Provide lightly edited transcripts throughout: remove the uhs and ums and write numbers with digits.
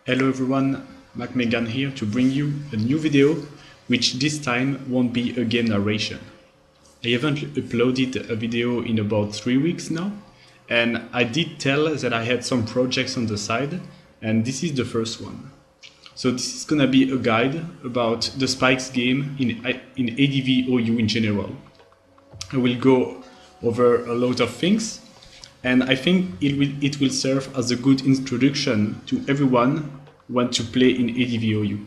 Hello everyone, McMeghan here to bring you a new video, which this time won't be a game narration. I haven't uploaded a video in about 3 weeks now, and I did tell that I had some projects on the side, and this is the first one. So this is gonna be a guide about the Spikes game in ADV OU in general. I will go over a lot of things, and I think it will serve as a good introduction to everyone who wants to play in ADV OU.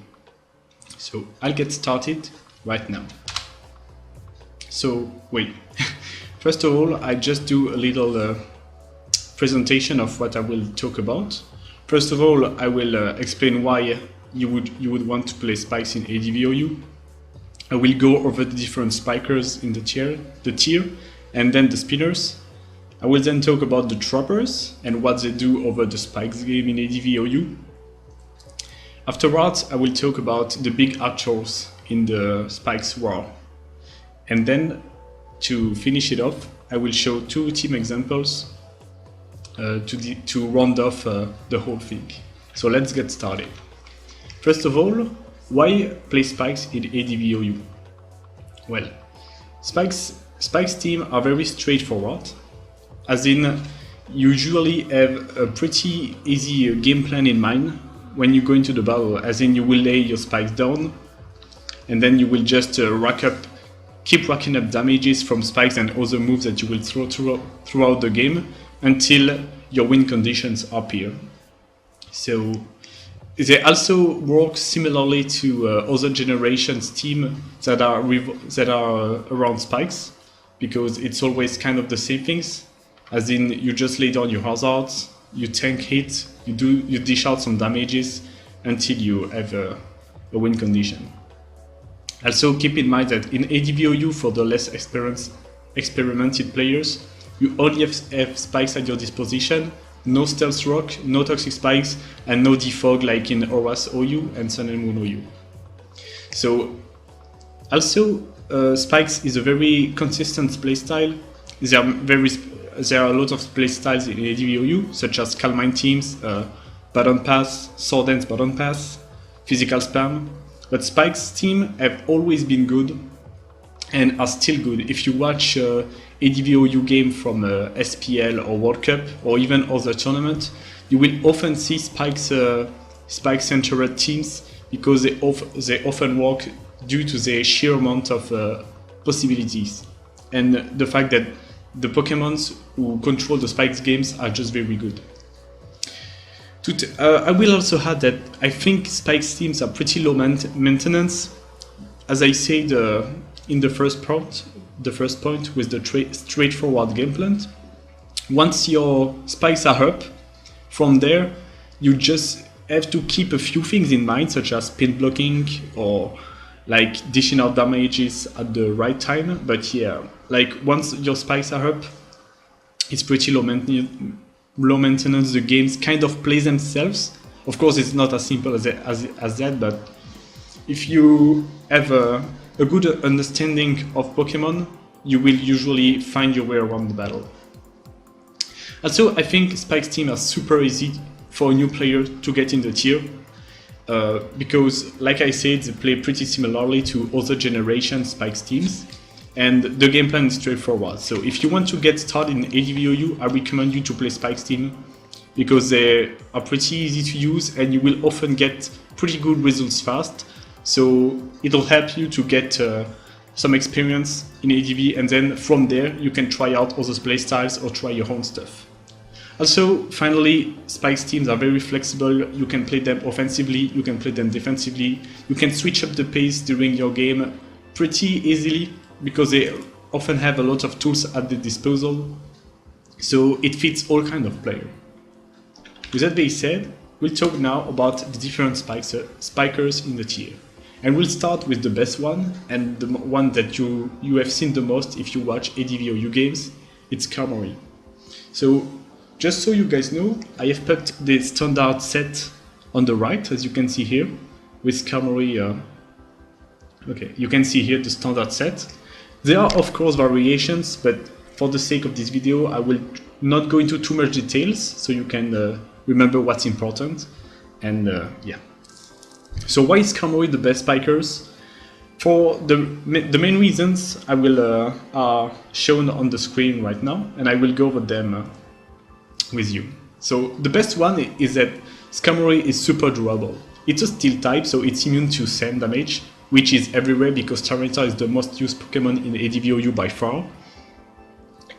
So I'll get started right now. So wait, first of all, I just do a little presentation of what I will talk about. First of all, I will explain why you would want to play Spikes in ADV OU. I will go over the different spikers in the tier, and then the spinners. I will then talk about the trappers and what they do over the Spikes game in ADV OU. Afterwards, I will talk about the big actors in the Spikes war. And then, to finish it off, I will show 2 team examples to round off the whole thing. So let's get started. First of all, why play Spikes in ADV OU? Well, Spikes team are very straightforward, as in you usually have a pretty easy game plan in mind when you go into the battle, as in you will lay your spikes down and then you will just keep racking up damages from spikes and other moves that you will throw throughout the game until your win conditions appear. So they also work similarly to other generations team that are around spikes, because it's always kind of the same things, as in you just lay down your hazards, you tank hit, you dish out some damages until you have a win condition. Also keep in mind that in ADV OU, for the less experimented players, you only have spikes at your disposition, no stealth rock, no toxic spikes, and no defog like in Horace OU and Sun and Moon OU. So also Spikes is a very consistent playstyle. There are a lot of playstyles in ADV OU, such as Calmine teams, Baton Pass, Sword Dance Baton Pass, Physical Spam, but Spikes team have always been good and are still good. If you watch ADV OU game from SPL or World Cup or even other tournaments, you will often see Spikes-centered teams, because they often work due to the sheer amount of possibilities and the fact that the Pokemons who control the Spikes games are just very good. I will also add that I think Spikes teams are pretty low maintenance. As I said in the first point with the straightforward game plan, once your Spikes are up, from there you just have to keep a few things in mind, such as pin blocking or like dishing out damages at the right time. But yeah, like once your spikes are up, it's pretty low maintenance. The games kind of play themselves. Of course, it's not as simple as that, but if you have a good understanding of Pokemon, you will usually find your way around the battle. Also, I think Spikes team are super easy for a new player to get in the tier. Because, like I said, they play pretty similarly to other generation Spikes teams, and the game plan is straightforward. So if you want to get started in ADV OU, I recommend you to play Spikes team, because they are pretty easy to use and you will often get pretty good results fast. So it'll help you to get some experience in ADV, and then from there you can try out other playstyles or try your own stuff. Also, finally, Spikes teams are very flexible. You can play them offensively, you can play them defensively. You can switch up the pace during your game pretty easily, because they often have a lot of tools at their disposal. So it fits all kinds of players. With that being said, we'll talk now about the different spikers in the tier. And we'll start with the best one, and the one that you have seen the most if you watch ADV OU games. It's Skarmory. So, just so you guys know, I have put the standard set on the right, as you can see here, with Skarmory. Okay, you can see here the standard set. There are of course variations, but for the sake of this video, I will not go into too much details, so you can remember what's important. And yeah. So why is Skarmory the best spikers? For the main reasons I will are shown on the screen right now, and I will go over them with you. So the best one is that Skarmory is super durable. It's a steel type, so it's immune to sand damage, which is everywhere because Tyranitar is the most used Pokemon in ADV OU by far.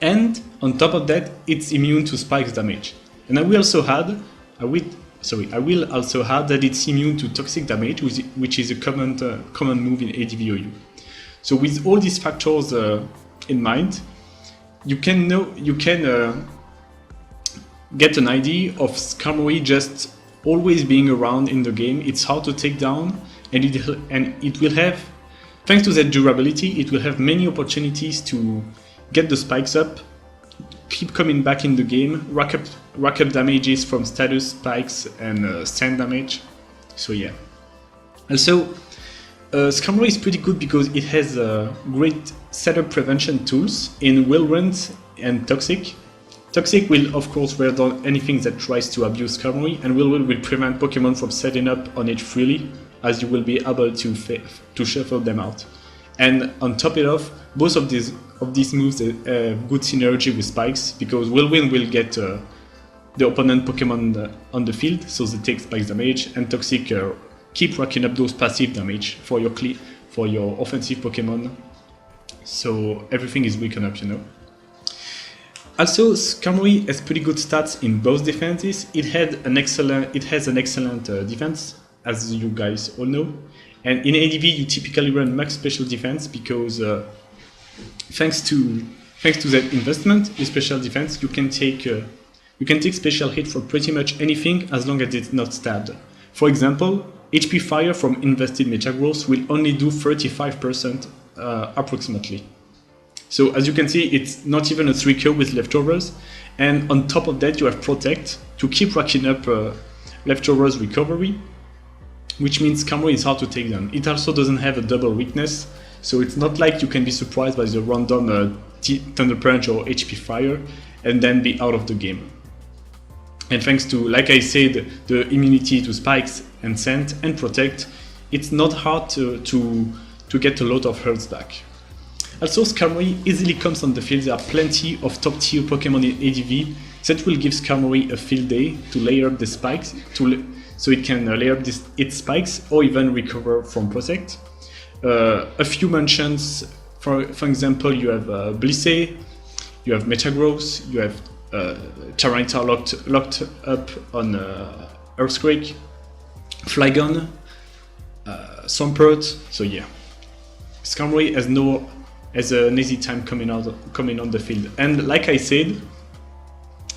And on top of that, it's immune to spikes damage. And I will also add that it's immune to toxic damage, which is a common move in ADV OU. So with all these factors in mind, you can get an idea of Skarmory just always being around in the game. It's hard to take down, and it will have, thanks to that durability, it will have many opportunities to get the spikes up, keep coming back in the game, rack up damages from status spikes and sand damage. So yeah. Also, Skarmory is pretty good because it has great setup prevention tools in Whirlwind and Toxic. Toxic will of course wear down anything that tries to abuse Skarmory, and Whirlwind will prevent Pokemon from setting up on it freely, as you will be able to shuffle them out. And on top of it off, both of these moves have good synergy with spikes, because Whirlwind will get the opponent Pokemon on the field, so they take spikes damage, and Toxic keep racking up those passive damage for your offensive Pokemon. So everything is weakened up, you know. Also, Skarmory has pretty good stats in both defenses. It has an excellent defense, as you guys all know. And in ADV, you typically run max special defense because thanks to that investment in special defense, you can take special hit for pretty much anything as long as it's not stabbed. For example, HP Fire from invested Metagross will only do 35% approximately. So as you can see, it's not even a 3KO with leftovers, and on top of that you have Protect to keep racking up leftovers recovery, which means Skarmory is hard to take down. It also doesn't have a double weakness, so it's not like you can be surprised by the random Thunder Punch or HP Fire and then be out of the game. And thanks to, like I said, the immunity to spikes and scent and Protect, it's not hard to get a lot of health back. Also, Skarmory easily comes on the field. There are plenty of top tier Pokemon in ADV that will give Skarmory a field day to layer up the spikes, so it can layer up its spikes or even recover from Protect. A few mentions, for example, you have Blissey, you have Metagross, you have Tyranitar locked up on Earthquake, Flygon, Swampert. So yeah, Skarmory has an easy time coming on the field, and like I said,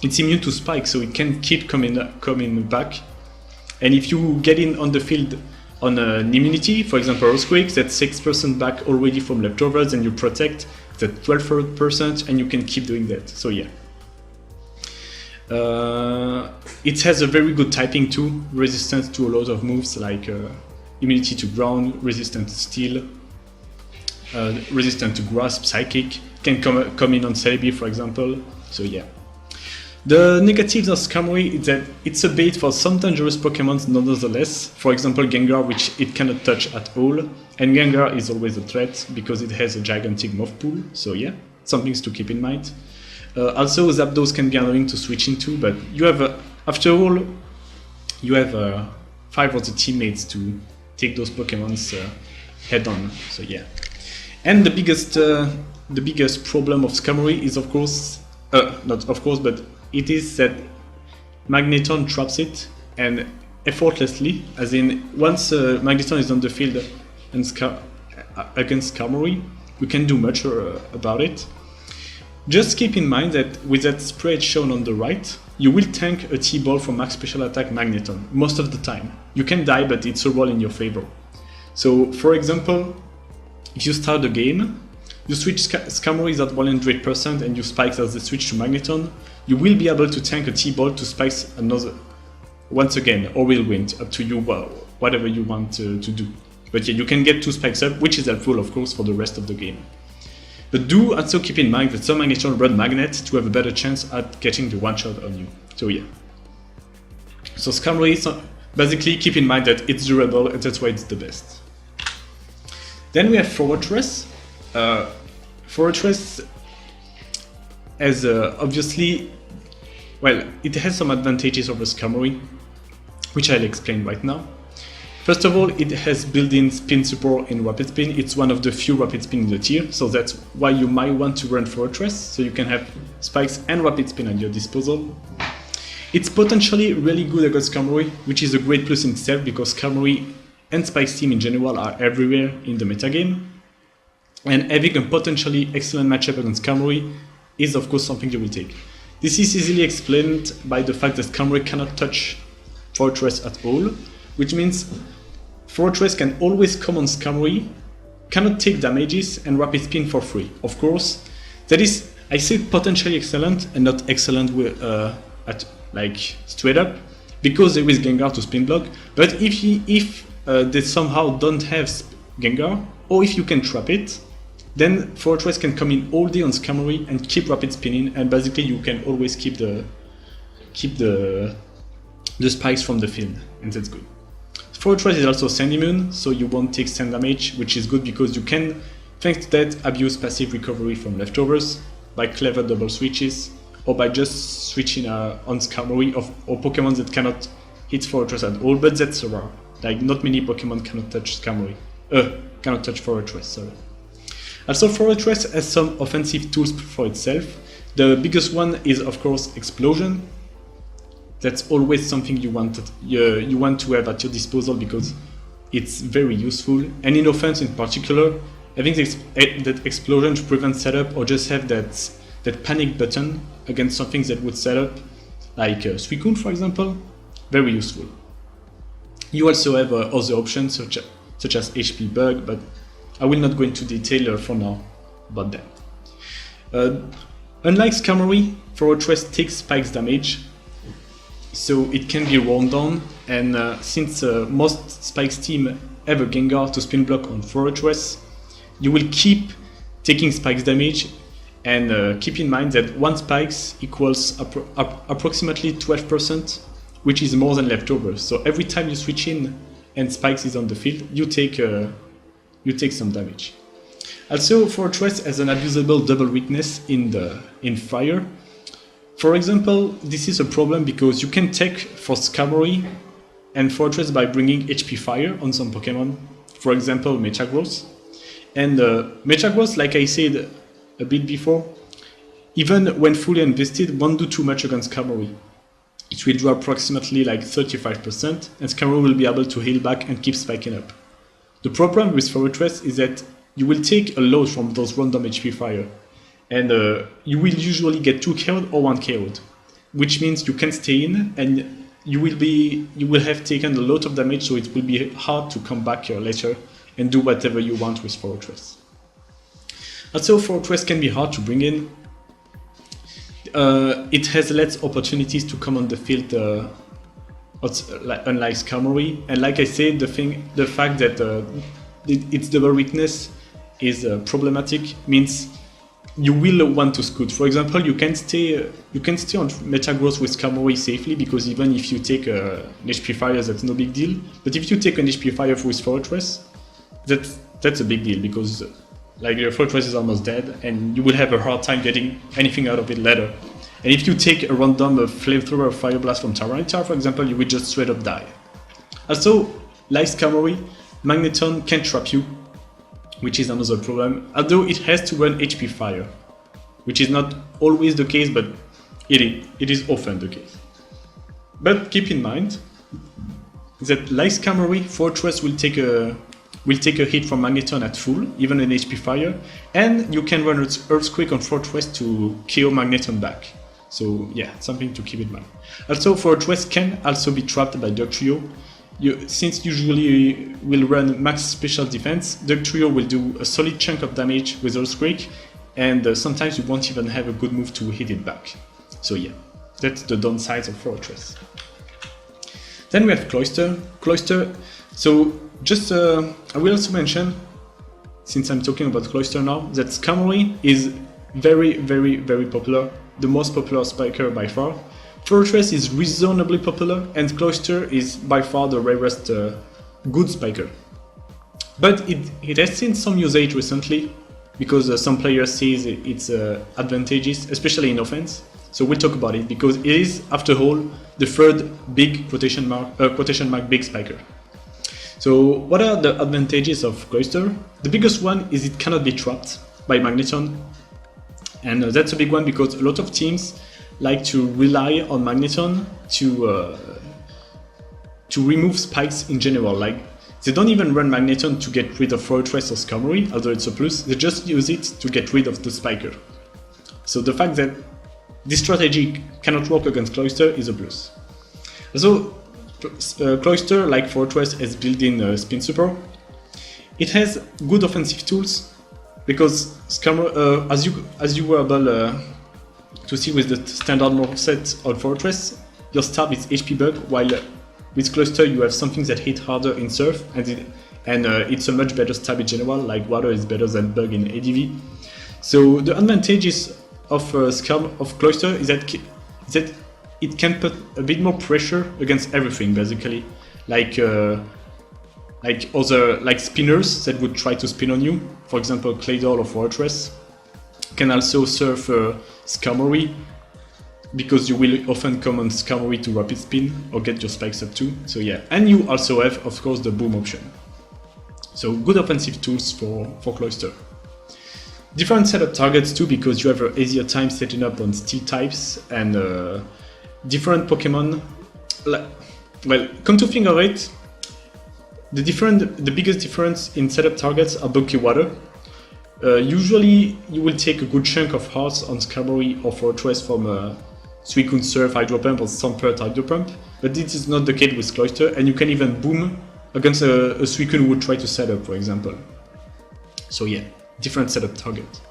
it's immune to spikes, so it can keep coming back. And if you get in on the field on an immunity, for example Earthquake, that's 6% back already from leftovers, and you Protect, that's 12%, and you can keep doing that. So yeah. It has a very good typing too, resistance to a lot of moves like immunity to ground, resistant to steel, resistant to grass, psychic, can come in on Celebi, for example. So yeah. The negatives of Skarmory is that it's a bait for some dangerous Pokemon nonetheless, for example Gengar, which it cannot touch at all, and Gengar is always a threat because it has a gigantic Moth Pool, so yeah, some things to keep in mind. Also, Zapdos can be annoying to switch into, but you have, after all, you have 5 of the teammates to take those Pokemons head on, so yeah. And the biggest problem of Skarmory is, of course, but it is that Magneton traps it, and effortlessly, as in once Magneton is on the field and against Skarmory, you can do much about it. Just keep in mind that with that spread shown on the right, you will tank a T-Ball from Max Special Attack Magneton most of the time. You can die, but it's a roll in your favor. So, for example, if you start the game, you switch Skarmory is at 100% and you spikes as the switch to Magneton, you will be able to tank a T-Ball to spikes another once again, or Whirlwind, up to you, whatever you want to do. But yeah, you can get 2 spikes up, which is helpful of course for the rest of the game. But do also keep in mind that some Magneton run Magnet to have a better chance at getting the one-shot on you. So yeah. So Skarmory basically keep in mind that it's durable and that's why it's the best. Then we have Fortress. Fortress has obviously, well, it has some advantages over Skarmory, which I'll explain right now. First of all, it has built-in spin support in Rapid Spin. It's one of the few Rapid Spin in the tier, so that's why you might want to run Fortress, so you can have Spikes and Rapid Spin at your disposal. It's potentially really good against Skarmory, which is a great plus in itself because Skarmory and Spike's team in general are everywhere in the metagame. And having a potentially excellent matchup against Skarmory is of course something you will take. This is easily explained by the fact that Skarmory cannot touch Fortress at all, which means Fortress can always come on Skarmory, cannot take damages, and Rapid Spin for free. Of course, that is, I say potentially excellent and not excellent with, at like straight up, because there is Gengar to spin block. But if they somehow don't have Gengar, or if you can trap it, then Fortress can come in all day on Skarmory and keep Rapid Spinning, and basically you can always keep the spikes from the field, and that's good. Fortress is also sand immune, so you won't take sand damage, which is good because you can, thanks to that, abuse passive recovery from leftovers by clever double switches, or by just switching on Skarmory or Pokemon that cannot hit Fortress at all, but that's rare. Like, not many Pokemon cannot touch Skarmory. Cannot touch Fortress, sorry. Also, Fortress has some offensive tools for itself. The biggest one is, of course, Explosion. That's always something you want to have at your disposal because it's very useful. And in offense in particular, having that Explosion to prevent setup or just have that panic button against something that would set up, like Suicune for example, very useful. You also have other options such as HP Bug, but I will not go into detail for now about that. Unlike Skarmory, Fortress takes Spikes damage, so it can be worn down, and since most Spikes team have a Gengar to spin block on Fortress, you will keep taking Spikes damage, and keep in mind that one Spikes equals approximately 12%, which is more than leftovers. So every time you switch in and Spikes is on the field, you take some damage. Also, Fortress has an abusable double weakness in fire. For example, this is a problem because you can tech for Skarmory and Fortress by bringing HP Fire on some Pokemon, for example Metagross. And Metagross, like I said a bit before, even when fully invested, won't do too much against Skarmory. It will do approximately like 35%, and Skarmory will be able to heal back and keep spiking up. The problem with Fortress is that you will take a load from those random HP Fire, and you will usually get 2 KO'd or 1 KO'd, which means you can stay in and you will have taken a lot of damage, so it will be hard to come back later and do whatever you want with Fortress. Also, Fortress can be hard to bring in. It has less opportunities to come on the field unlike Skarmory, and like I said, the fact that its double weakness is problematic means you will want to scoot. For example, you can stay on Metagross with Skarmory safely, because even if you take an HP Fire, that's no big deal. But if you take an HP Fire with Fortress, that's a big deal, because like your Fortress is almost dead, and you will have a hard time getting anything out of it later. And if you take a random Flamethrower or Fire Blast from Tyranitar, for example, you will just straight up die. Also, like Skarmory, Magneton can trap you, which is another problem, although it has to run HP Fire, which is not always the case, but it is often the case. But keep in mind that like Skarmory, Fortress will take a hit from Magneton at full, even an HP Fire, and you can run Earthquake on Fortress to KO Magneton back. So yeah, something to keep in mind. Also, Fortress can also be trapped by Dugtrio. Since usually will run max special defense, Dugtrio will do a solid chunk of damage with Earthquake, and sometimes you won't even have a good move to hit it back. So yeah, that's the downsides of Fortress. Then we have Cloyster. So just I will also mention, since I'm talking about Cloyster now, that Skarmory is very, very, very popular, the most popular spiker by far. Fortress is reasonably popular, and Cloister is by far the rarest good spiker. But it has seen some usage recently, because some players see its advantages, especially in offense. So we'll talk about it, because it is, after all, the third big quotation mark big spiker. So what are the advantages of Cloister? The biggest one is it cannot be trapped by Magneton, and that's a big one because a lot of teams like to rely on Magneton to remove spikes in general. Like, they don't even run Magneton to get rid of Fortress or Skarmory, although it's a plus, they just use it to get rid of the spiker. So the fact that this strategy cannot work against Cloister is a plus. Also, Cloister, like Fortress, has built-in Spin Super. It has good offensive tools, because as you were able to see with the standard move set on Fortress, your stab is HP bug, while with Cloister you have something that hit harder in Surf, and it's a much better stab in general, like water is better than bug in ADV. So the advantages of Cloister is that it can put a bit more pressure against everything, basically, like spinners that would try to spin on you, for example Claydol or Fortress, can also surf Skarmory, because you will often come on Skarmory to rapid spin or get your spikes up too. So yeah, and you also have, of course, the boom option. So good offensive tools for Cloister. Different setup targets too, because you have an easier time setting up on steel types, and different Pokemon. Well, come to think of it, the biggest difference in setup targets are bulky water. Usually you will take a good chunk of hearts on Skarmory or Fortress from Suicune Surf Hydro Pump or Swampert Hydro Pump, but this is not the case with Cloister, and you can even boom against a Suicune who would try to set up, for example. So yeah, different setup target.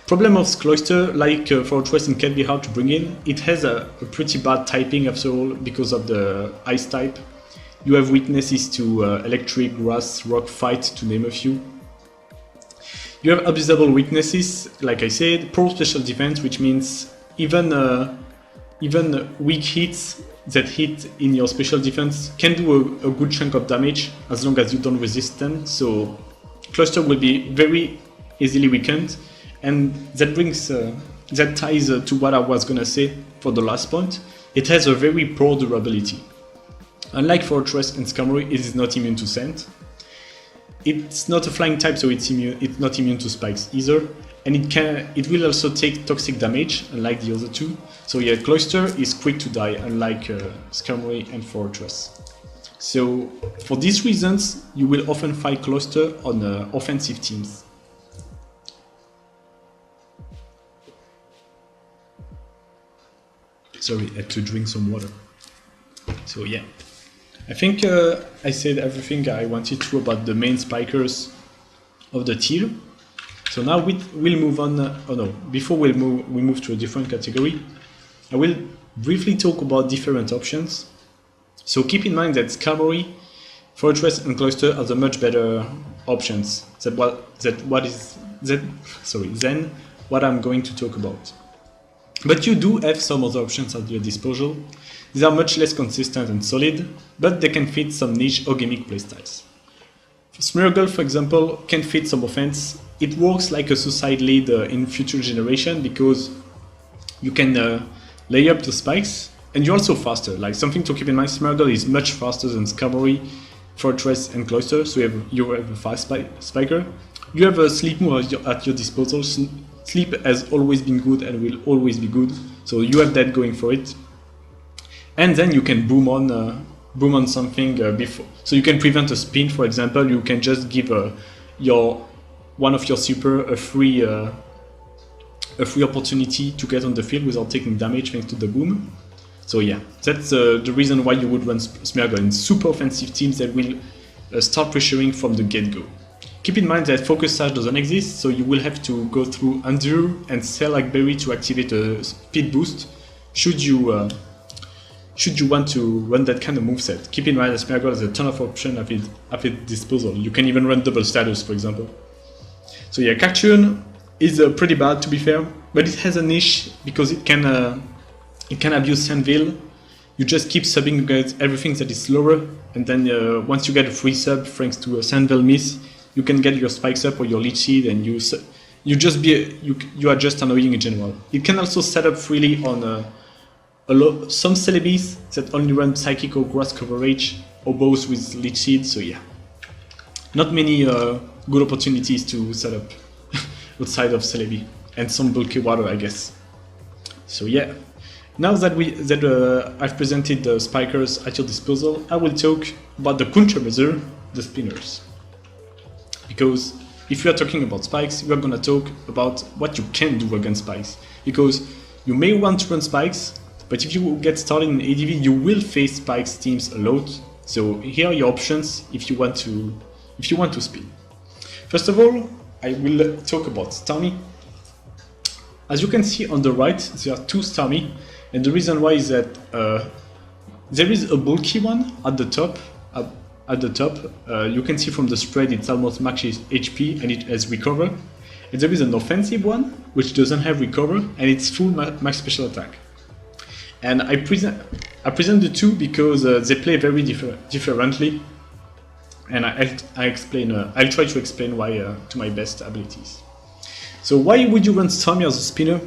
Problem of Cloister, like Fortress, and can be hard to bring in. It has a pretty bad typing after all, because of the ice type. You have weaknesses to electric, grass, rock, fight, to name a few. You have abusable weaknesses, like I said, poor special defense, which means even weak hits that hit in your special defense can do a good chunk of damage as long as you don't resist them. So Cloister will be very easily weakened, and that ties to what I was gonna say for the last point. It has a very poor durability. Unlike Fortress and Skarmory, it is not immune to scent. It's not a flying type, so it's not immune to spikes either, and it will also take toxic damage, unlike the other two. So yeah, Cloister is quick to die, unlike Skarmory and Fortress. So for these reasons, you will often fight Cloister on offensive teams. Sorry, I had to drink some water. So yeah. I think I said everything I wanted to about the main spikers of the tier. So now we'll move on. Before we move to a different category, I will briefly talk about different options. So keep in mind that Skarmory, Fortress, and Cloister are the much better options than what I'm going to talk about. But you do have some other options at your disposal. These are much less consistent and solid, but they can fit some niche or gimmick playstyles. Smeargle, for example, can fit some offense. It works like a suicide lead in future generation, because you can lay up the spikes, and you're also faster. Like, something to keep in mind, Smeargle is much faster than Skarmory, Fortress, and Cloister, so you have a fast spiker. You have a sleep move at your disposal. Sleep has always been good and will always be good, so you have that going for it. And then you can boom on something before. So you can prevent a spin, for example. You can just give one of your super a free opportunity to get on the field without taking damage thanks to the boom. So yeah, that's the reason why you would run Smeargle in super offensive teams that will start pressuring from the get-go. Keep in mind that Focus Sash doesn't exist, so you will have to go through Endure and Cell-like Berry to activate a speed boost, should you want to run that kind of moveset. Keep in mind that Smeargle has a ton of options at its disposal. You can even run double status, for example. So yeah, Cartoon is pretty bad, to be fair, but it has a niche because it can It can abuse Sandville. You just keep subbing against everything that is slower, and then once you get a free sub thanks to a Sandville miss, you can get your spikes up or your leech seed, and you are just annoying in general. It can also set up freely on some celebes that only run psychic or grass coverage, or both with leech seed. So yeah, not many good opportunities to set up outside of celebi, and some bulky water, I guess. So yeah. Now that I've presented the spikers at your disposal, I will talk about the countermeasure, the spinners. Because if you are talking about spikes, we are gonna talk about what you can do against spikes. Because you may want to run spikes, but if you get started in ADV, you will face spikes teams a lot. So here are your options if you want to spin. First of all, I will talk about Stormy. As you can see on the right, there are two Stormy. And the reason why is that there is a bulky one at the top. You can see from the spread it's almost max HP and it has recover. And there is an offensive one which doesn't have recover and it's full max special attack. And I present the two because they play very differently. And I'll try to explain why to my best abilities. So why would you run Stormy as a spinner?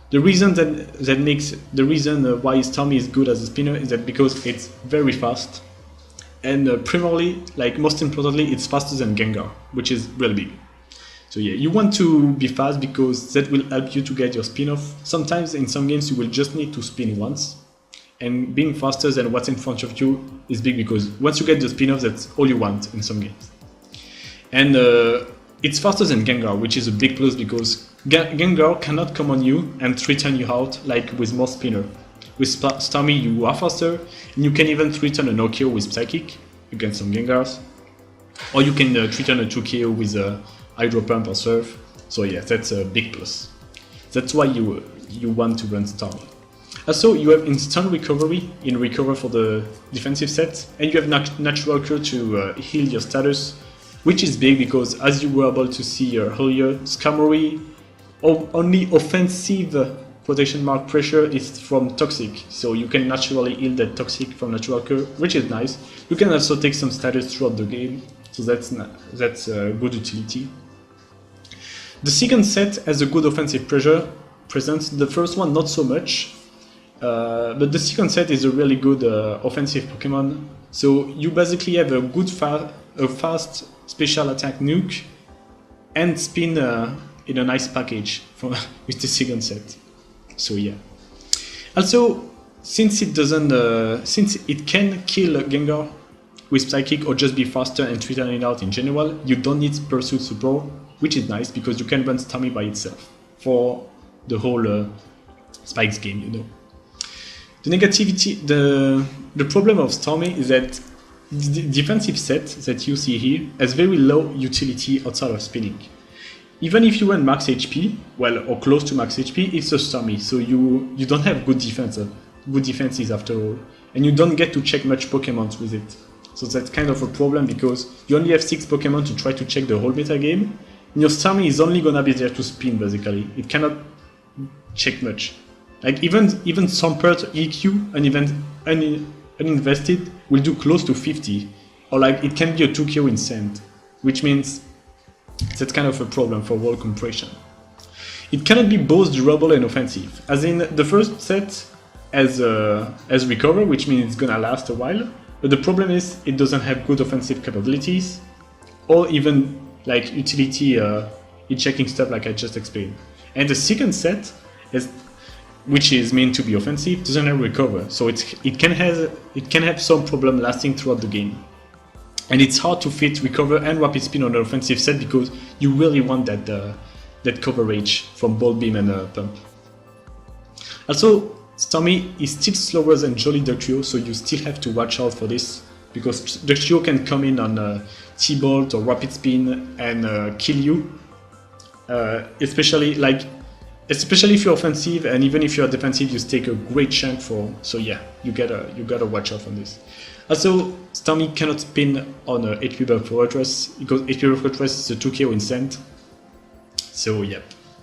The reason why Stormy is good as a spinner is that because it's very fast, and primarily, like most importantly, it's faster than Gengar, which is really big. So yeah, you want to be fast because that will help you to get your spin off. Sometimes in some games you will just need to spin once, and being faster than what's in front of you is big because once you get the spin off, that's all you want in some games. And it's faster than Gengar, which is a big plus because Gengar cannot come on you and threaten you out like with most spinner. With Stormy you are faster, and you can even threaten a no-KO with Psychic against some Gengars. Or you can threaten a 2-KO with a Hydro Pump or Surf. So yeah, that's a big plus. That's why you want to run Stormy. Also, you have instant recovery in Recover for the defensive set, and you have Natural Cure to heal your status, which is big because, as you were able to see earlier, Skarmory only offensive quotation mark pressure is from Toxic, so you can naturally heal that Toxic from Natural Cure, which is nice. You can also take some status throughout the game, so that's a good utility. The second set has a good offensive pressure presence. The first one not so much, but the second set is a really good offensive Pokemon. So you basically have a good fast special attack nuke and spin in a nice package with the second set. So yeah. Also, since it can kill Gengar with Psychic or just be faster and threaten it out in general, you don't need Pursuit support, which is nice because you can run Stormy by itself for the whole Spikes game, you know. The negativity, the problem of Stormy is that the defensive set that you see here has very low utility outside of spinning. Even if you run max HP, well, or close to max HP, it's a Stormy, so you don't have good defenses after all, and you don't get to check much Pokemon with it. So that's kind of a problem because you only have 6 Pokemon to try to check the whole meta game, and your Stormy is only gonna be there to spin basically. It cannot check much. Like even Swampert, EQ, uninvested will do close to 50, or like it can be a 2KO in Sand, which means that's kind of a problem for wall compression. It cannot be both durable and offensive, as in the first set has Recover, which means it's gonna last a while, but the problem is it doesn't have good offensive capabilities, or even like utility in checking stuff like I just explained. And the second set, which is meant to be offensive, doesn't have Recover, so it can have some problem lasting throughout the game. And it's hard to fit Recover and Rapid Spin on an offensive set because you really want that coverage from Bolt Beam and Pump. Also, Stormy is still slower than Jolly Duckio, so you still have to watch out for this because Duckio can come in on T-Bolt or Rapid Spin and kill you, especially if you're offensive, and even if you're defensive, you take a great chunk for. So yeah, you gotta watch out on this. Also, Stormy cannot spin on HP Buff Fortress because HP Buff Fortress is a 2KO instant. So yeah,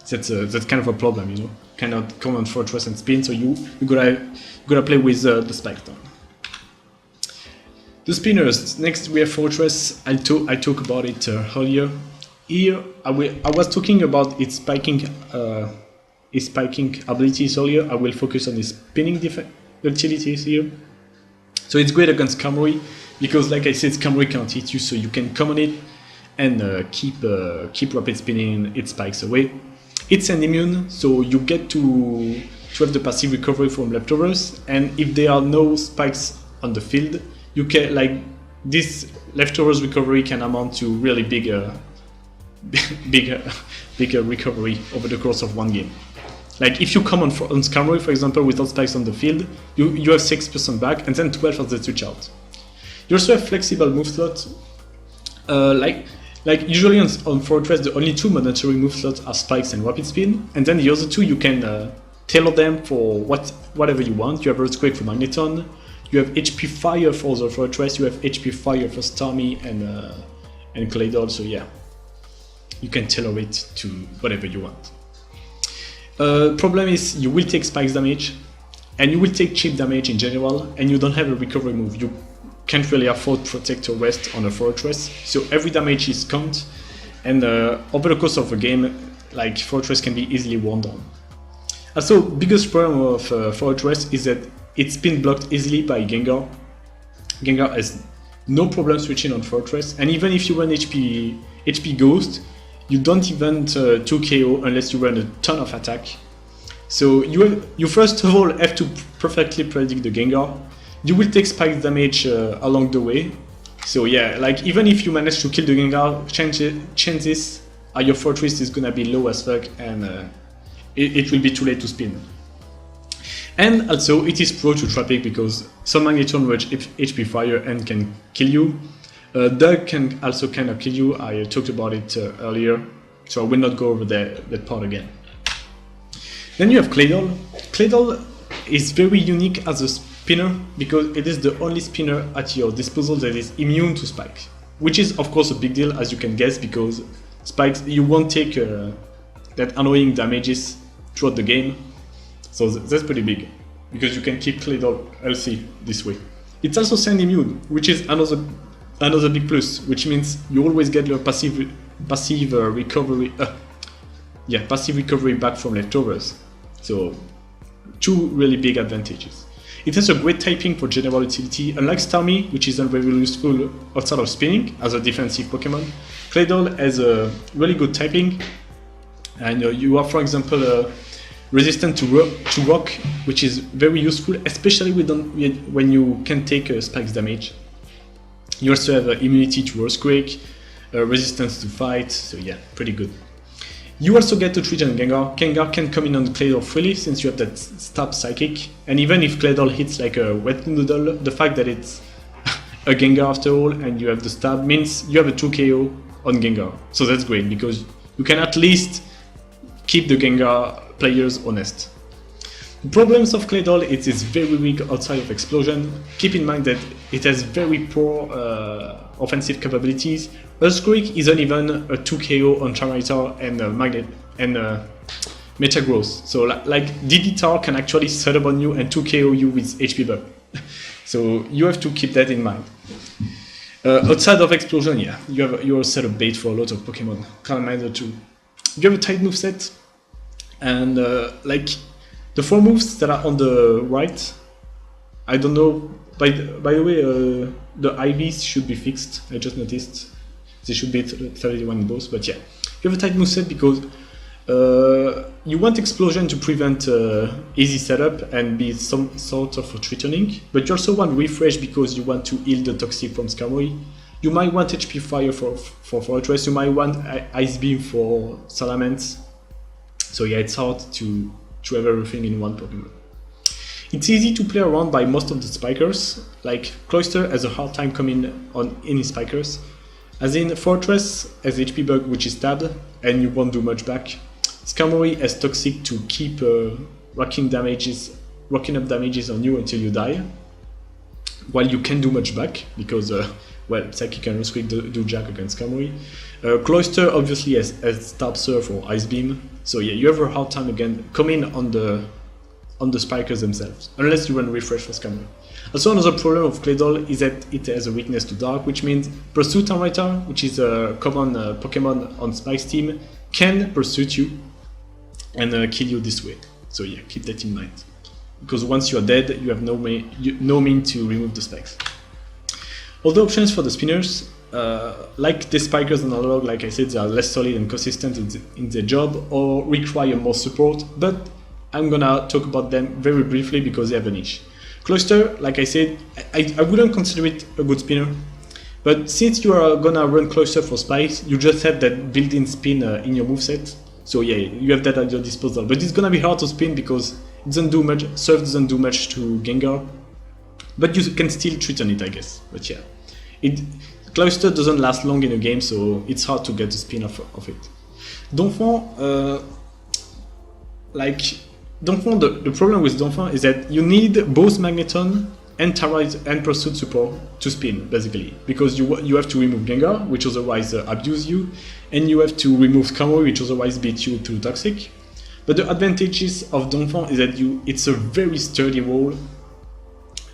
That's kind of a problem, you know. Cannot come on Fortress and spin, so you gotta play with the spikes down. The spinners. Next we have Fortress. I talked about it earlier. Here I was talking about its spiking abilities earlier. I will focus on its spinning utilities here. So it's great against Camry because, like I said, Camry cannot hit you, so you can come on it and keep rapid spinning its spikes away. It's an immune, so you get to have the passive recovery from leftovers, and if there are no spikes on the field, you can, like, this leftovers recovery can amount to really bigger recovery over the course of one game. Like if you come on Camry, for example, without spikes on the field, you have 6% back and then 12 as the switch out. You also have flexible move slots. Like usually on Fortress, the only two mandatory move slots are spikes and rapid spin, and then the other two you can tailor them for whatever you want. You have Earthquake for Magneton, you have HP Fire for the Fortress, you have HP Fire for Stormy and Claydol. So yeah, you can tailor it to whatever you want. Problem is you will take spikes damage, and you will take chip damage in general, and you don't have a recovery move. You can't really afford Protect or Rest on a Fortress, so every damage is count, and over the course of a game, like, Fortress can be easily worn down. Also, biggest problem of Fortress is that it's been blocked easily by Gengar. Gengar has no problem switching on Fortress, and even if you run HP Ghost, you don't even 2KO unless you run a ton of attack. So you first of all have to perfectly predict the Gengar. You will take spike damage along the way. So yeah, like even if you manage to kill the Gengar, chances are your Fortress is gonna be low as fuck, and it will be too late to spin. And also it is pro to Traffic because some Magneton Rage HP Fire and can kill you. Doug can also kind of kill you. I talked about it earlier, so I will not go over that part again. Then you have Claydol. Claydol is very unique as a spinner because it is the only spinner at your disposal that is immune to spikes, which is of course a big deal, as you can guess, because spikes, you won't take that annoying damages throughout the game. So that's pretty big because you can keep Claydol healthy this way. It's also sand immune, which is another big plus, which means you always get your passive recovery back from leftovers. So two really big advantages. It has a great typing for general utility. Unlike Starmie, which isn't very useful outside of spinning as a defensive Pokemon, Claydol has a really good typing, and you are, for example, resistant to rock, which is very useful, especially when you can take spikes damage. You also have immunity to Earthquake, resistance to fight, so yeah, pretty good. You also get to Triton Gengar. Gengar can come in on Claydol freely since you have that stab psychic, and even if Claydol hits like a wet noodle, the fact that it's a Gengar after all and you have the stab means you have a 2KO on Gengar. So that's great because you can at least keep the Gengar players honest. The problems of Claydol, it is very weak outside of Explosion. Keep in mind that it has very poor offensive capabilities. Earthquake isn't even a 2KO on Charmander and Magnet and Metagross. So like Digitar can actually set up on you and 2KO you with HP buff. So you have to keep that in mind. Outside of Explosion, yeah, you're a set of bait for a lot of Pokemon. Charmander too. You have a tight moveset, and like the 4 moves that are on the right, I don't know. By the way, the IVs should be fixed. I just noticed they should be 31 in both. But yeah, you have a tight moveset because you want Explosion to prevent easy setup and be some sort of a threatening, but you also want Refresh because you want to heal the Toxic from Skarmory. You might want HP Fire for Fortress. You might want Ice Beam for Salamence. So yeah, it's hard to have everything in one Pokemon. It's easy to play around by most of the spikers, like Cloyster has a hard time coming on any spikers, as in Fortress has HP Bug which is stabbed and you won't do much back. Skarmory has Toxic to keep racking up damages on you until you die. while you can do much back, because well, Psychic and Earthquake do jack against Camry. Cloister obviously has Stab Surf or Ice Beam, so yeah, you have a hard time again coming on the spikers themselves, unless you run Refresh for Camry. Also, another problem of Claydol is that it has a weakness to Dark, which means Pursuit Writer, which is a common Pokemon on Spike's team, can pursuit you and kill you this way. So yeah, keep that in mind. Because once you are dead, you have no mean to remove the spikes. Other options for the spinners, like the spikers on Analog, like I said, they are less solid and consistent in their job or require more support, but I'm gonna talk about them very briefly because they have a niche. Cloister, like I said, I wouldn't consider it a good spinner, but since you are gonna run Cloister for spikes, you just have that built-in spin in your moveset. So yeah, you have that at your disposal, but it's gonna be hard to spin because it doesn't do much, Surf doesn't do much to Gengar, but you can still treat on it, I guess. But yeah, Cloister doesn't last long in a game, so it's hard to get a spin off of it. Donphan, the problem with Donphan is that you need both Magneton and Terrorize and Pursuit support to spin, basically, because you have to remove Gengar, which otherwise abuse you, and you have to remove Camry, which otherwise beat you to Toxic. But the advantages of Donphan is that it's a very sturdy wall,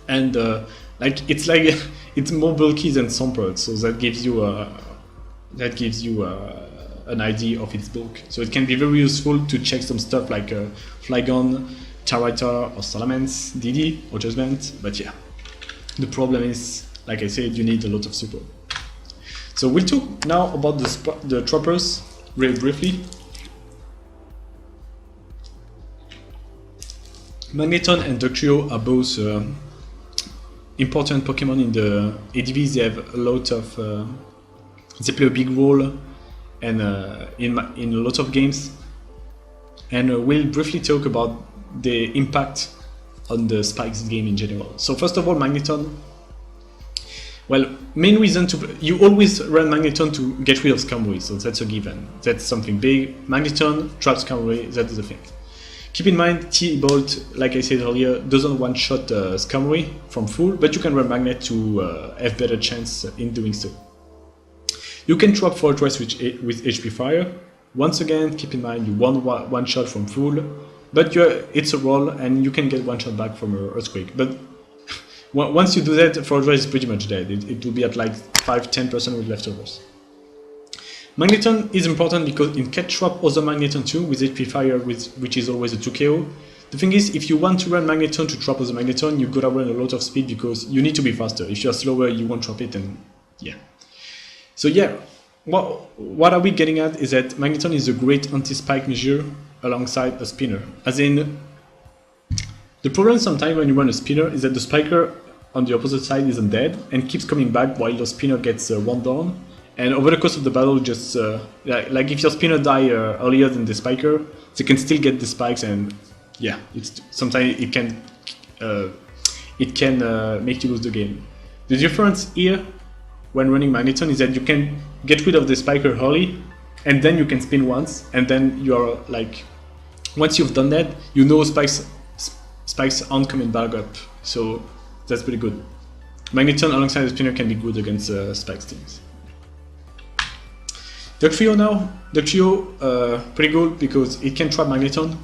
and it's more bulky than Swampert, so that gives you an idea of its bulk. So it can be very useful to check some stuff like Flygon, Tyranitar, or Salamence, DD, or Judgment. But yeah, the problem is, like I said, you need a lot of support. So we'll talk now about the Trappers very briefly. Magneton and Dugtrio are both important Pokemon in the ADVs. They have a lot of they play a big role and in a lot of games, and we'll briefly talk about the impact on the Spikes game in general. So first of all, Magneton. Well, main reason you always run Magneton to get rid of Skarmory, so that's a given. That's something big. Magneton traps Skarmory, that is the thing. Keep in mind, T-Bolt, like I said earlier, doesn't one-shot Skarmory from full, but you can run Magnet to have better chance in doing so. You can trap Fortress with HP Fire. Once again, keep in mind you won one shot from full, but it's a roll and you can get one shot back from Earthquake. But once you do that, Fortress is pretty much dead. It will be at like 5-10% with leftovers. Magneton is important because it can trap other Magneton too with HP Fire, which is always a 2KO. The thing is, if you want to run Magneton to trap other Magneton, you gotta run a lot of speed because you need to be faster. If you're slower, you won't trap it, and yeah. So yeah, what are we getting at is that Magneton is a great anti-spike measure alongside a spinner. As in, the problem sometimes when you run a spinner is that the spiker on the opposite side isn't dead and keeps coming back while the spinner gets one down. And over the course of the battle, just like if your spinner die earlier than the spiker, they can still get the spikes, and yeah, sometimes it can make you lose the game. The difference here when running Magneton is that you can get rid of the spiker early, and then you can spin once, and then you're like, once you've done that, you know spikes aren't coming back up, so that's pretty good. Magneton alongside the spinner can be good against spikes teams. Dugtrio now. Dugtrio, pretty good because it can trap Magneton,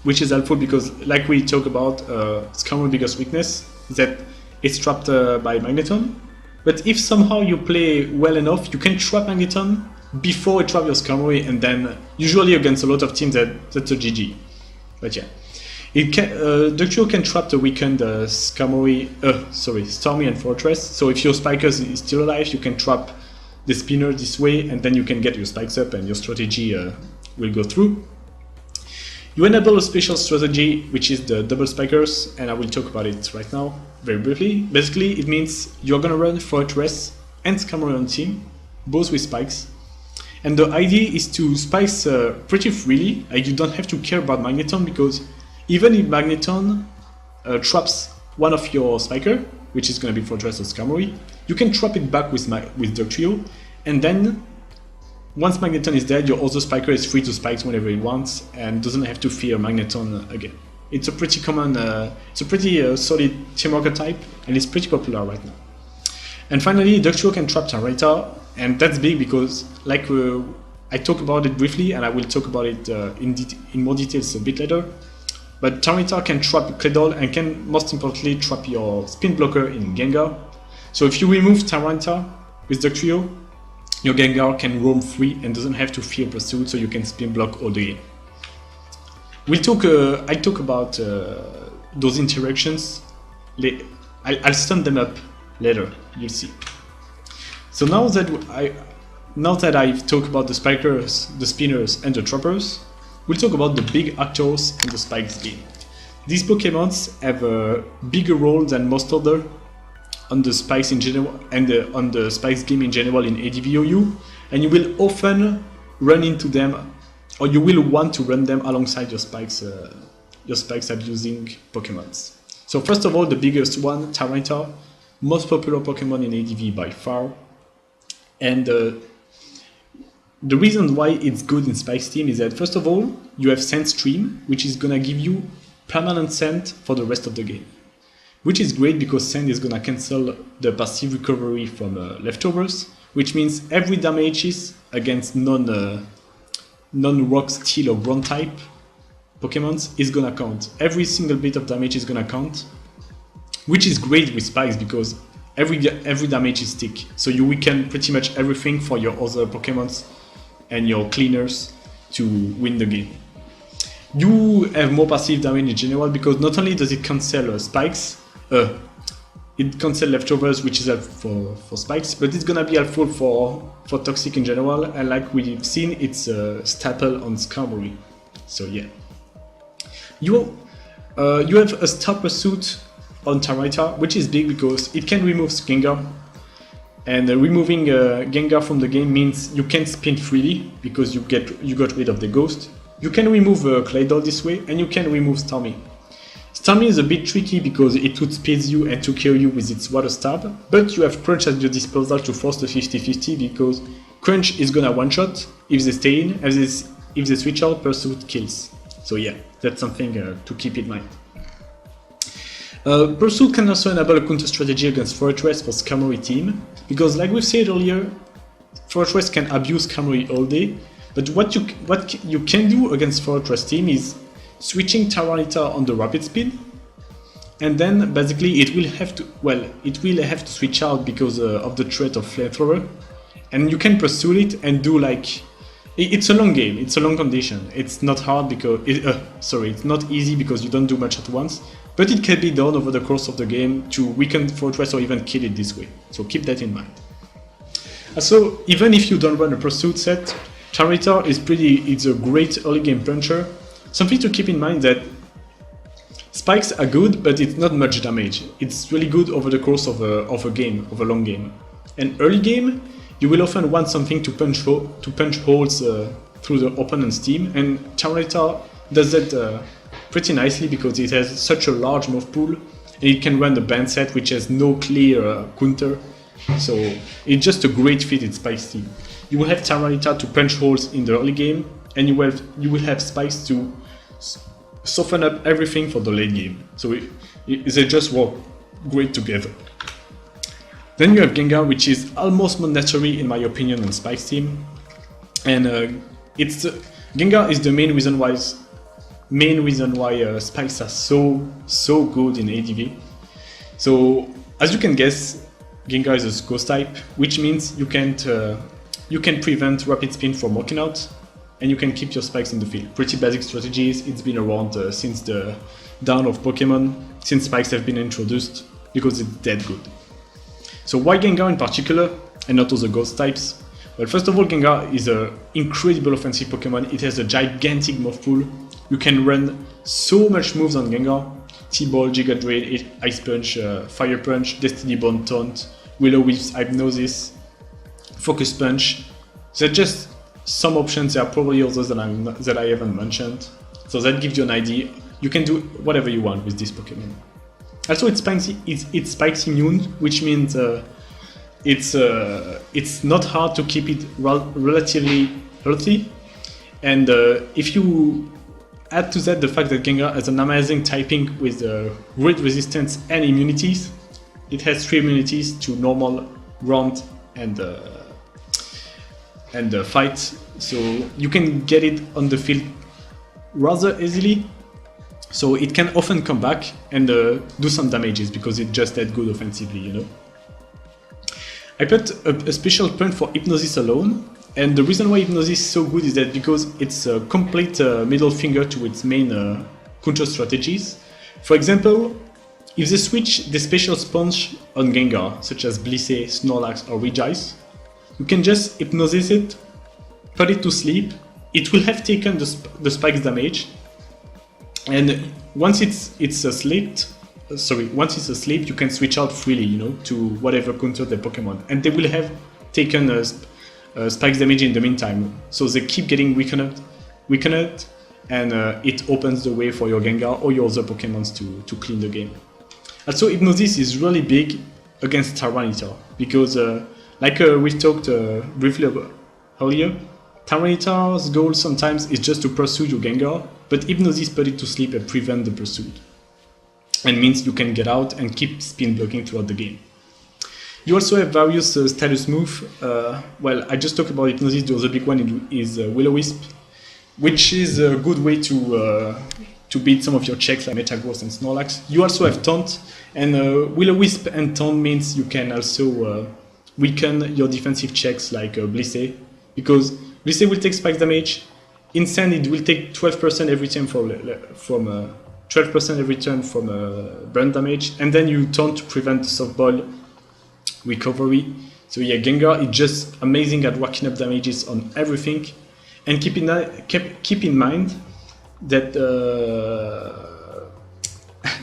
which is helpful because, like we talked about, Skarmory's biggest weakness is that it's trapped by Magneton. But if somehow you play well enough, you can trap Magneton before it traps your Skarmory, and then usually against a lot of teams that's a GG. But yeah, Dugtrio can trap the weakened Stormy and Fortress. So if your Spikers is still alive, you can trap the spinner this way, and then you can get your spikes up and your strategy will go through. You enable a special strategy, which is the double spikers, and I will talk about it right now, very briefly. Basically, it means you're gonna run Fortress and Skarmory on team, both with spikes. And the idea is to spikes pretty freely. You don't have to care about Magneton, because even if Magneton traps one of your spiker, which is gonna be Fortress or Skarmory, you can trap it back with Dugtrio, and then once Magneton is dead, your other spiker is free to spikes whenever it wants and doesn't have to fear Magneton again. It's a pretty common, it's a pretty solid teamworker type, and it's pretty popular right now. And finally, Duck Trio can trap Tyranitar, and that's big because, like I talk about it briefly, and I will talk about it in more details a bit later. But Tyranitar can trap Claydol and can, most importantly, trap your spin blocker in Gengar. So if you remove Tyranitar with Duck Trio, your Gengar can roam free and doesn't have to fear pursuit, so you can spin block all the game. I talk about those interactions. I'll stun them up later. You'll see. So now that I've talked about the spikers, the spinners, and the trappers, we'll talk about the big actors in the Spikes game. These Pokémons have a bigger role than most other on the Spikes in general and on the Spikes game in general in ADV OU, and you will often run into them, or you will want to run them alongside your Spikes abusing Pokémons. So first of all, the biggest one, Tyranitar, most popular Pokémon in ADV by far, and the reason why it's good in Spikes team is that first of all, you have Scent Stream, which is gonna give you permanent scent for the rest of the game. Which is great because Sand is gonna cancel the passive recovery from leftovers, which means every damages against non-rock, steel or ground type Pokémons is gonna count. Every single bit of damage is gonna count, which is great with Spikes because every damage is stick. So you weaken pretty much everything for your other Pokémons and your cleaners to win the game. You have more passive damage in general because not only does it cancel Spikes, it cancels leftovers, which is helpful for Spikes, but it's gonna be helpful for Toxic in general, and like we've seen, it's a staple on Skarmory. So yeah. You have a Star Pursuit on Tyranitar, which is big because it can remove Gengar, and removing Gengar from the game means you can spin freely because you got rid of the Ghost. You can remove Claydol this way, and you can remove Starmie. Starmie is a bit tricky because it would speed you and to kill you with its Water Stab, but you have Crunch at your disposal to force the 50-50 because Crunch is gonna one-shot if they stay in, if they switch out, Pursuit kills. So yeah, that's something to keep in mind. Pursuit can also enable a counter strategy against Fortress for Skarmory team, because like we've said earlier, Fortress can abuse Skarmory all day, but what you can do against Fortress team is switching Tyranitar on the rapid speed, and then basically it will have to switch out because of the threat of Flamethrower, and you can pursue it and do like, it's a long game, it's a long condition, it's not hard because, it's not easy because you don't do much at once, but it can be done over the course of the game to weaken Fortress or even kill it this way, so keep that in mind. So even if you don't run a pursuit set, Tyranitar is a great early game puncher. Something to keep in mind that Spikes are good, but it's not much damage. It's really good over the course of a game, of a long game. And early game, you will often want something to punch holes through the opponent's team, and Tyranitar does that pretty nicely because it has such a large move pool, and it can run the band set which has no clear counter. So it's just a great fit in Spikes team. You will have Tyranitar to punch holes in the early game, and you will have Spikes to soften up everything for the late game. So they just work great together. Then you have Gengar, which is almost mandatory in my opinion on Spikes team, and Gengar is the main reason why Spikes are so good in ADV. So as you can guess, Gengar is a Ghost type, which means you can prevent Rapid Spin from working out, and you can keep your Spikes in the field. Pretty basic strategies. It's been around since the dawn of Pokemon, since Spikes have been introduced, because it's that good. So why Gengar in particular, and not other Ghost types? Well, first of all, Gengar is an incredible offensive Pokemon. It has a gigantic move pool. You can run so much moves on Gengar. T-Ball, Giga Drain, Ice Punch, Fire Punch, Destiny Bond, Taunt, Will-O-Wisp, Hypnosis, Focus Punch. They're just some options. There are probably others that I haven't mentioned. So that gives you an idea. You can do whatever you want with this Pokemon. Also, it's Spikes immune, which means it's not hard to keep it relatively healthy. And if you add to that the fact that Gengar has an amazing typing with great resistance and immunities. It has 3 immunities to normal, ground, and fight, so you can get it on the field rather easily. So it can often come back and do some damages because it's just that good offensively, you know. I put a special point for Hypnosis alone, and the reason why Hypnosis is so good is that because it's a complete middle finger to its main counter strategies. For example, if they switch the special sponge on Gengar, such as Blissey, Snorlax or Regice, you can just Hypnosis it, put it to sleep, it will have taken the spikes damage, and once it's asleep, you can switch out freely, you know, to whatever counter the Pokemon, and they will have taken spikes damage in the meantime. So they keep getting weakened, and it opens the way for your Gengar or your other Pokemons to clean the game. Also, Hypnosis is really big against Tyranitar because, like we talked briefly about earlier, Tyranitar's goal sometimes is just to pursue your Gengar, but Hypnosis put it to sleep and prevent the pursuit. And means you can get out and keep spin blocking throughout the game. You also have various status moves. Well, I just talked about Hypnosis, the other big one is Will-O-Wisp, which is a good way to beat some of your checks like Metagross and Snorlax. You also have Taunt, and Will-O-Wisp and Taunt means you can also weaken your defensive checks like Blissey, because Blissey will take spike damage. In Sand, it will take 12% every time from 12% every turn from burn damage, and then you taunt to prevent softball recovery. So yeah, Gengar is just amazing at racking up damages on everything, and keep in mind that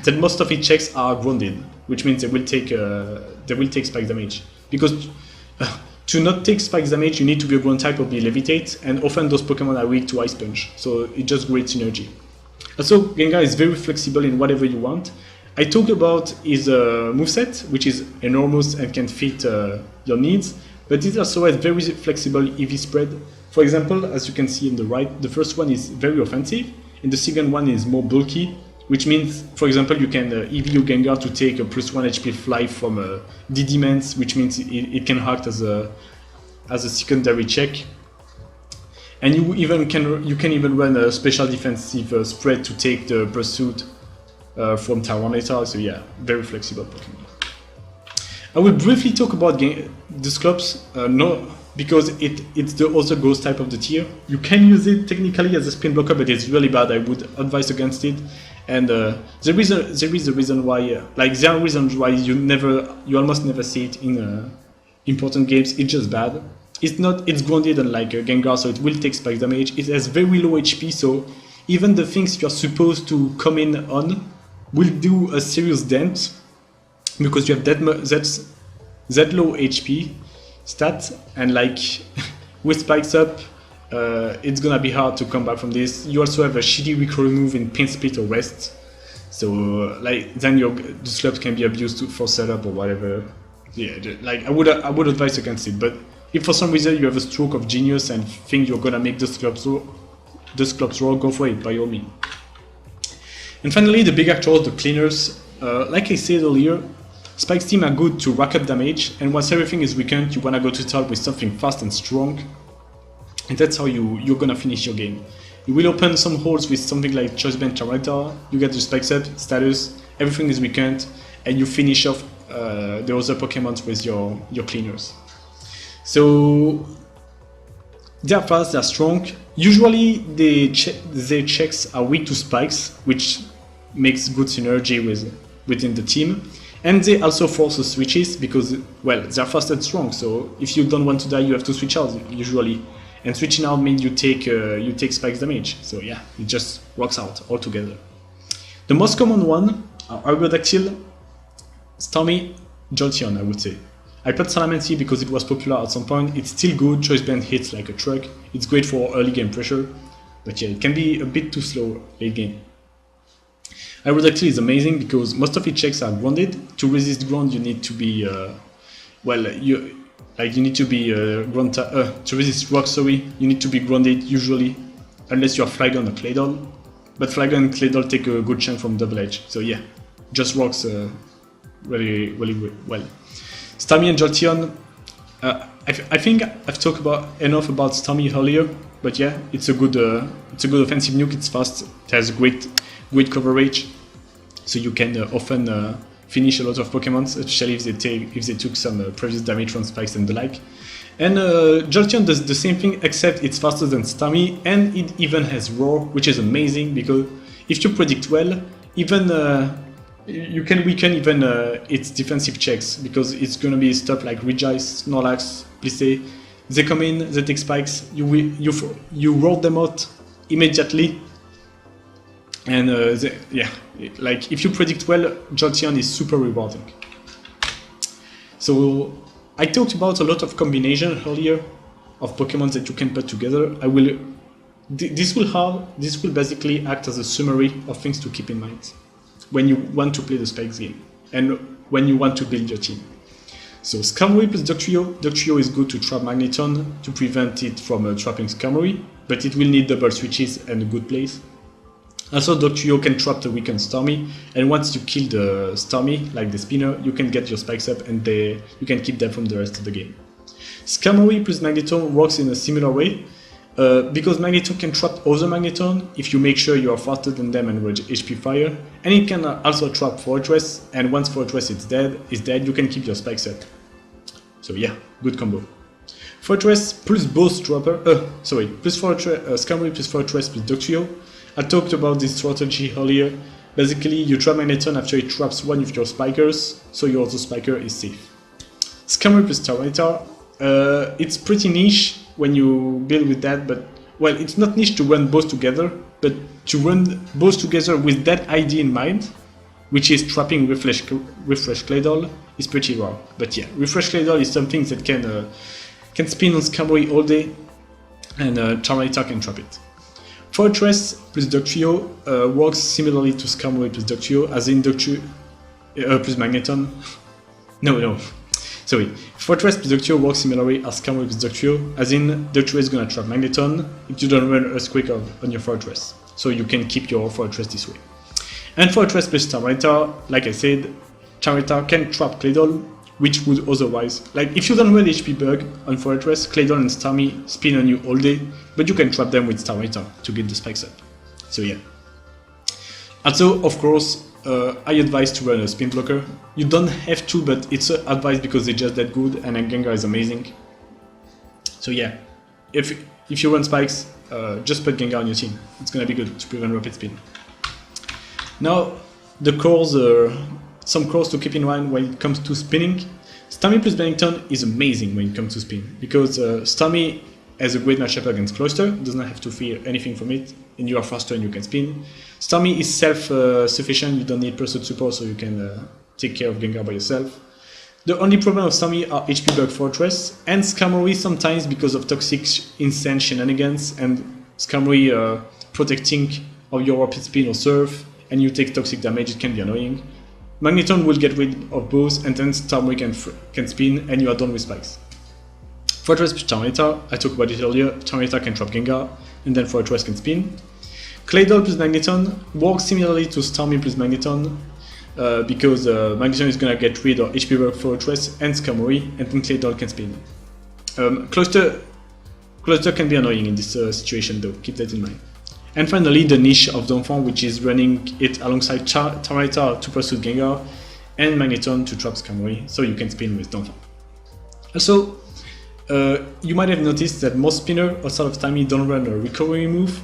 that most of its checks are grounded, which means they will take spike damage. Because to not take spike damage, you need to be a ground type or be Levitate, and often those Pokemon are weak to Ice Punch, so it's just great synergy. Also, Gengar is very flexible in whatever you want. I talked about his moveset, which is enormous and can fit your needs, but it also has very flexible EV spread. For example, as you can see on the right, the first one is very offensive, and the second one is more bulky, which means, for example, you can EV your Gengar to take a +1 HP fly from D-Demons, which means it can act as a secondary check. And you can even run a special defensive spread to take the pursuit from Tyranitar. So yeah, very flexible Pokemon. I will briefly talk about the Dusclops, because it's the other ghost type of the tier. You can use it technically as a spin blocker, but it's really bad. I would advise against it. And there is a reason why, there are reasons why you almost never see it in important games. It's just bad. It's grounded unlike Gengar, so it will take spike damage. It has very low HP, so even the things you're supposed to come in on will do a serious dent, because you have that low HP stat, and with spikes up, it's gonna be hard to come back from this. You also have a shitty recovery move in Pin Split or Rest, so then your Dusclops can be abused for setup or whatever. Yeah, I would advise against it, but if for some reason you have a stroke of genius and think you're gonna make Dusclops roll, go for it by all means. And finally, the big actors, the cleaners. Like I said earlier, Spike's team are good to rack up damage, and once everything is weakened, you wanna go to top with something fast and strong, and that's how you're gonna finish your game. You will open some holes with something like Choice Band Tyranitar, you get the Spikes up, status, everything is weakened, and you finish off the other Pokemon with your cleaners. So they are fast, they are strong. Usually their checks are weak to spikes, which makes good synergy within the team. And they also force the switches because, well, they are fast and strong. So if you don't want to die, you have to switch out usually. And switching out means you take spikes damage. So yeah, it just works out altogether. The most common one are Aerodactyl, Stormy, Jolteon, I would say. I put Salamancy because it was popular at some point. It's still good, Choice Band hits like a truck. It's great for early game pressure, but yeah, it can be a bit too slow late game. Aerodactyl is amazing because most of its checks are grounded. To resist ground, you need to be to resist rock. Sorry, you need to be grounded usually, unless you're Flygon or Claydol. but Flagon and Claydol take a good chunk from double edge. So yeah, just works really well. Starmie and Jolteon, I think I've talked enough about Starmie earlier, but yeah, it's a good offensive nuke. It's fast, it has great coverage, so you can often finish a lot of Pokemon, especially if they took some previous damage from spikes and the like. And Jolteon does the same thing, except it's faster than Starmie, and it even has Roar, which is amazing because if you predict well, even you can weaken even its defensive checks, because it's gonna be stuff like Regice, Snorlax, Blissey. They come in, they take spikes, you roll them out immediately, and like if you predict well, Jolteon is super rewarding. So I talked about a lot of combination earlier of Pokemon that you can put together. This will basically act as a summary of things to keep in mind when you want to play the Spikes game and when you want to build your team. So Skarmory plus Dugtrio. Dugtrio is good to trap Magneton to prevent it from trapping Skarmory, but it will need double switches and a good place. Also, Dugtrio can trap the weakened Starmie, and once you kill the Starmie, like the spinner, you can get your spikes up and you can keep them from the rest of the game. Skarmory plus Magneton works in a similar way, because Magneton can trap other Magneton if you make sure you are faster than them and HP fire, and it can also trap Fortress, and once Fortress is dead, you can keep your spikes up. So yeah, good combo. Fortress plus both Skarmory plus Fortress plus Dugtrio. I talked about this strategy earlier. Basically, you trap Magneton after it traps one of your spikers, so your other spiker is safe. Skarmory plus Tyranitar. It's pretty niche when you build with that, but well, it's not niche to run both together, but to run both together with that idea in mind, which is trapping Refresh Claydol, is pretty rare. But yeah, Refresh Claydol is something that can spin on Skarmory all day, and Tyranitar can trap it. Fortress plus Dugtrio works similarly to Skarmory plus Dugtrio, as in Dugtrio plus Magneton. Sorry. Fortress plus Dugtrio works similarly as Skarmory plus Dugtrio, as in Dugtrio is gonna trap Magneton if you don't run Earthquake on your Fortress, so you can keep your Fortress this way. And Fortress plus Tyranitar, like I said, Tyranitar can trap Claydol, which would otherwise, like if you don't run HP Bug on Fortress, Claydol and Starmie spin on you all day, but you can trap them with Tyranitar to get the spikes up. So yeah. Also, of course, I advise to run a spin blocker. You don't have to, but it's advice because they're just that good, and Gengar is amazing. So yeah, if you run spikes, just put Gengar on your team. It's gonna be good to prevent rapid spin. Now, the cores, some cores to keep in mind when it comes to spinning. Starmie plus Bennington is amazing when it comes to spin, because Starmie has a great matchup against Cloyster, doesn't have to fear anything from it, and you are faster and you can spin. Starmie is self-sufficient, you don't need pursuit support, so you can take care of Gengar by yourself. The only problem of Starmie are HP Bug Fortress, and Skarmory sometimes because of toxic insane shenanigans, and Skarmory protecting of your rapid spin or surf, and you take toxic damage, it can be annoying. Magneton will get rid of both, and then Starmie can spin, and you are done with spikes. Fortress plus Tyranitar, I talked about it earlier, Tyranitar can trap Gengar, and then Fortress can spin. Claydol plus Magneton works similarly to Starmie plus Magneton, because Magneton is gonna get rid of HP Bug Fortress and Skarmory, and then Claydol can spin. Cloyster can be annoying in this situation though, keep that in mind. And finally, the niche of Donphan, which is running it alongside Tyranitar to pursue Gengar, and Magneton to trap Skarmory, so you can spin with Donphan. Also, you might have noticed that most spinners outside of Starmie don't run a recovery move,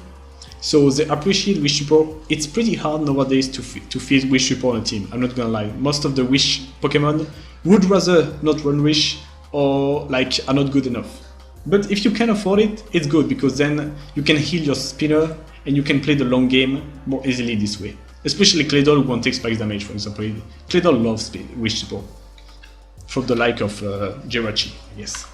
so they appreciate Wish Support. It's pretty hard nowadays to feed Wish Support on a team, I'm not gonna lie. Most of the Wish Pokemon would rather not run Wish, or like are not good enough. But if you can afford it, it's good, because then you can heal your spinner and you can play the long game more easily this way. Especially Claydol, who won't take spike damage, for example. Claydol loves Wish Support, for the like of Jirachi, yes.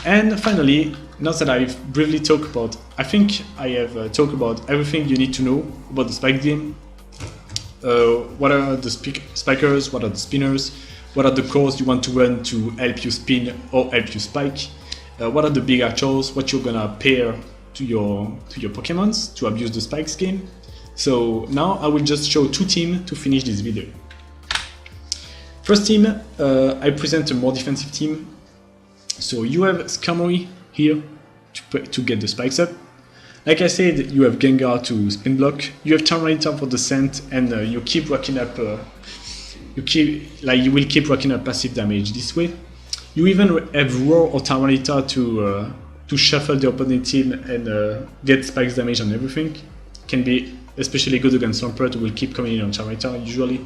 And finally, now that I've briefly talked about, I think I have talked about everything you need to know about the spike game. What are the spikers, what are the spinners, what are the cores you want to run to help you spin or help you spike, what are the big actuals, what you're gonna pair to your Pokemons to abuse the spike scheme. So now I will just show 2 teams to finish this video. First team, I present a more defensive team. So you have Skarmory here to get the spikes up. Like I said, you have Gengar to spin block. You have Tyranitar for the scent, and you keep racking up. You will keep racking up passive damage this way. You even have Roar or Tyranitar to shuffle the opponent team and get spikes damage on everything. Can be especially good against Swampert, who will keep coming in on Tyranitar usually.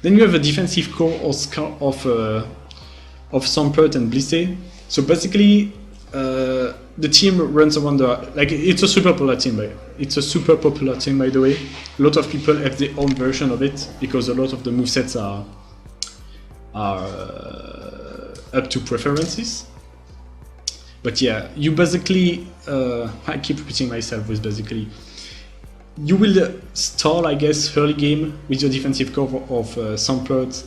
Then you have a defensive core of Swampert and Blissey. So basically, the team runs around it's a super popular team. It's a super popular team, by the way. A lot of people have their own version of it because a lot of the movesets are up to preferences. But yeah, you basically, I keep repeating myself with basically, you will stall, I guess, early game with your defensive core of Swampert,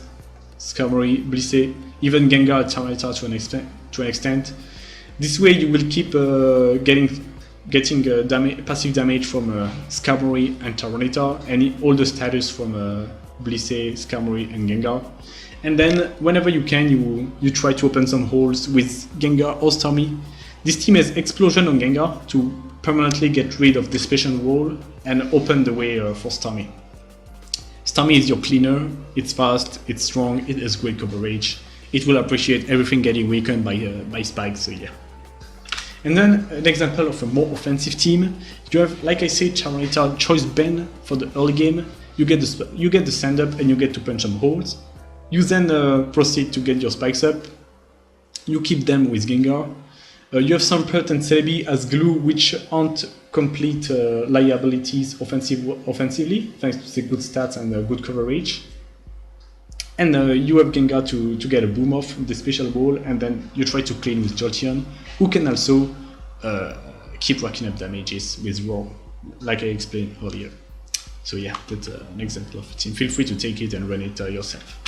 Skarmory, Blissey, even Gengar, Tyranitar to an extent. This way you will keep getting passive damage from Skarmory and Tyranitar, and all the status from Blissey, Skarmory and Gengar. And then whenever you can, you try to open some holes with Gengar or Starmie. This team has Explosion on Gengar to permanently get rid of Dissipation Wall and open the way for Starmie. Starmie is your cleaner, it's fast, it's strong, it has great coverage. It will appreciate everything getting weakened by spikes, so yeah. And then an example of a more offensive team, you have, like I said, Tyranitar Choice Band for the early game. You get the stand up and you get to punch some holes. You then proceed to get your spikes up. You keep them with Gengar. You have Swampert and Celebi as glue, which aren't complete liabilities offensively, thanks to the good stats and good coverage. And you have Gengar to get a boom off the special ball, and then you try to clean with Jolteon, who can also keep racking up damages with Roar, like I explained earlier. So yeah, that's an example of a team. Feel free to take it and run it yourself.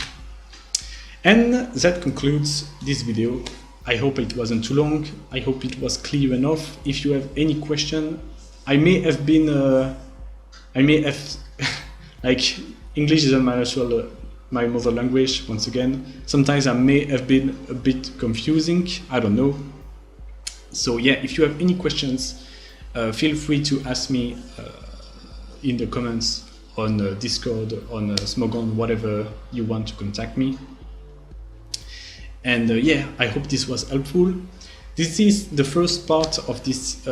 And that concludes this video. I hope it wasn't too long. I hope it was clear enough. If you have any question, I may have like, English isn't my mother language, once again. Sometimes I may have been a bit confusing, I don't know. So yeah, if you have any questions, feel free to ask me in the comments on Discord, on Smogon, whatever you want to contact me. And yeah, I hope this was helpful. This is the first part of this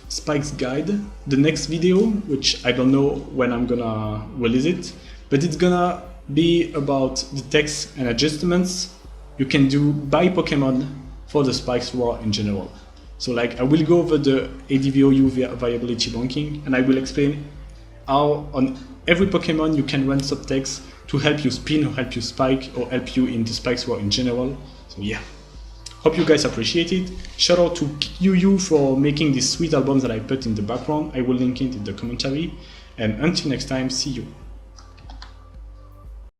spikes guide. The next video, which I don't know when I'm gonna release it, but it's gonna be about the text and adjustments you can do by Pokemon for the spikes roar in general. So like, I will go over the ADV OU viability ranking, and I will explain how on every Pokemon you can run subtext to help you spin or help you spike or help you in the spikes roar in general. So yeah, hope you guys appreciate it. Shout out to UU for making this sweet album that I put in the background. I will link it in the commentary. And until next time, see you.